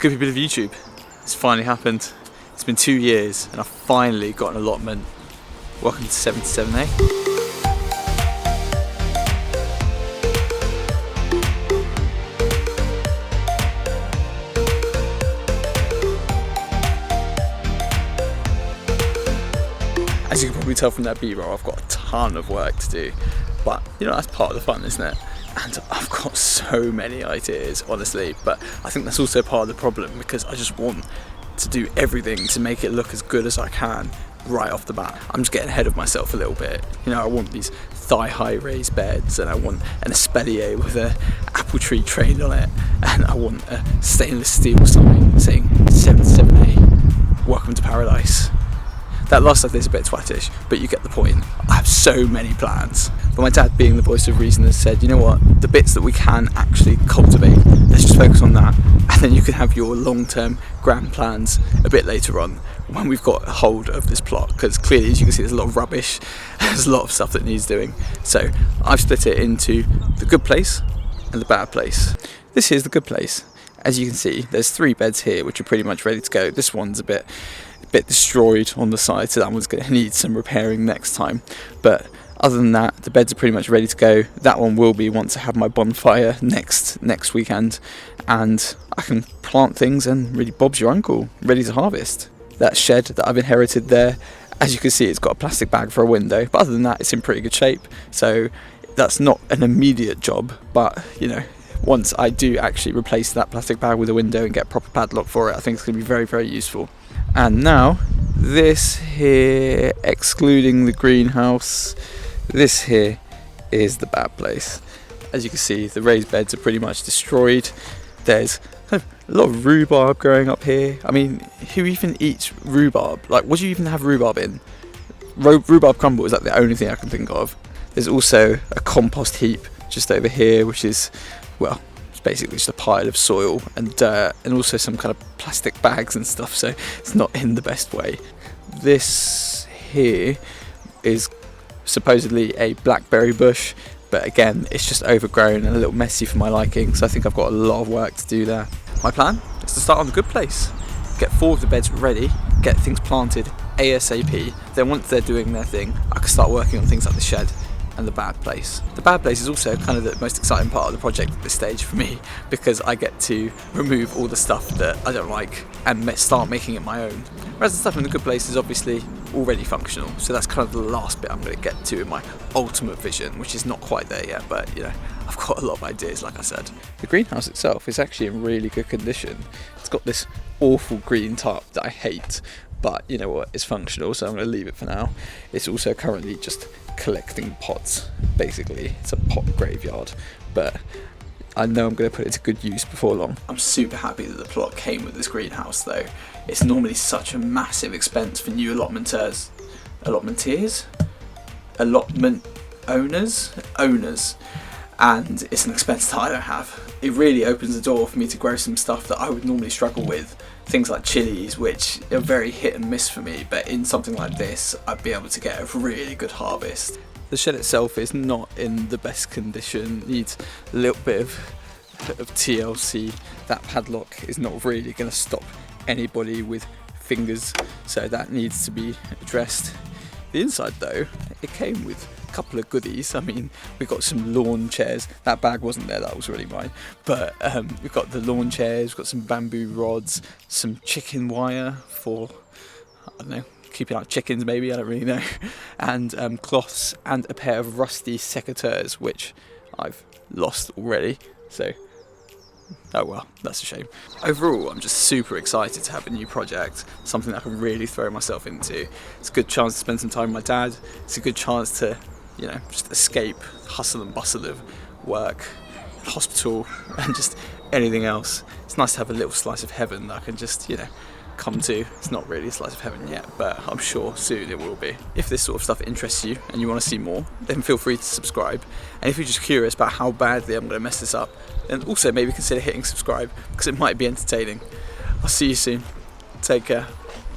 Good people of YouTube, it's finally happened. It's been 2 years and I've finally got an allotment. Welcome to 77A. As you can probably tell from that B-roll, I've got a ton of work to do, but you know, that's part of the fun, isn't it? And I've got so many ideas, honestly, but I think that's also part of the problem, because I just want to do everything to make it look as good as I can right off the bat. I'm just getting ahead of myself a little bit. You know, I want these thigh-high raised beds, and I want an espalier with an apple tree trained on it, and I want a stainless steel sign saying 77A, welcome to paradise. That last stuff is a bit twattish, but you get the point. I have so many plans. But my dad, being the voice of reason, has said, you know what, the bits that we can actually cultivate, let's just focus on that. And then you can have your long-term grand plans a bit later on, when we've got hold of this plot. Because clearly, as you can see, there's a lot of rubbish. There's a lot of stuff that needs doing. So I've split it into the good place and the bad place. This here's the good place. As you can see, there's 3 beds here, which are pretty much ready to go. This one's a bit destroyed on the side, so that one's going to need some repairing next time. But other than that, the beds are pretty much ready to go. That one will be once I have my bonfire next weekend, and I can plant things and really Bob's your uncle, ready to harvest. That shed that I've inherited there, as you can see, it's got a plastic bag for a window, but other than that, it's in pretty good shape. So that's not an immediate job, but you know, once I do actually replace that plastic bag with a window and get a proper padlock for it, I think it's going to be very, very useful. And now, this here, excluding the greenhouse, this here is the bad place. As you can see, the raised beds are pretty much destroyed. There's kind of a lot of rhubarb growing up here. I mean, who even eats rhubarb? Like, what do you even have rhubarb in? Rhubarb crumble is like the only thing I can think of. There's also a compost heap just over here, which is, well, it's basically just a pile of soil and dirt, and also some kind of plastic bags and stuff, so it's not in the best way. This here is supposedly a blackberry bush, but again, it's just overgrown and a little messy for my liking, so I think I've got a lot of work to do there. My plan is to start on the good place, get 4 of the beds ready, get things planted ASAP, then once they're doing their thing, I can start working on things like the shed and the bad place. The bad place is also kind of the most exciting part of the project at this stage for me, because I get to remove all the stuff that I don't like and start making it my own. Whereas the stuff in the good place is obviously already functional, so that's kind of the last bit I'm going to get to in my ultimate vision, which is not quite there yet, but you know, I've got a lot of ideas, like I said. The greenhouse itself is actually in really good condition. It's got this awful green tarp that I hate, but you know what, it's functional, so I'm going to leave it for now. It's also currently just collecting pots, basically. It's a pot graveyard, but I know I'm going to put it to good use before long. I'm super happy that the plot came with this greenhouse though. It's normally such a massive expense for new allotment owners, and it's an expense that I don't have. It really opens the door for me to grow some stuff that I would normally struggle with. Things like chilies, which are very hit and miss for me, but in something like this, I'd be able to get a really good harvest. The shed itself is not in the best condition, needs a little bit of TLC. That padlock is not really going to stop anybody with fingers, so that needs to be addressed. The inside though, it came with a couple of goodies. I mean, we got some lawn chairs. That bag wasn't there, that was really mine. But we've got the lawn chairs, we've got some bamboo rods, some chicken wire for, I don't know, keeping out chickens maybe, I don't really know, and cloths, and a pair of rusty secateurs, which I've lost already, so oh well, that's a shame. Overall, I'm just super excited to have a new project, something that I can really throw myself into. It's a good chance to spend some time with my dad. It's a good chance to, you know, just escape the hustle and bustle of work, hospital, and just anything else. It's nice to have a little slice of heaven that I can just, you know, come to. It's not really a slice of heaven yet, but I'm sure soon it will be. If this sort of stuff interests you and you want to see more, then feel free to subscribe. And if you're just curious about how badly I'm going to mess this up, then also maybe consider hitting subscribe, because it might be entertaining. I'll see you soon. Take care.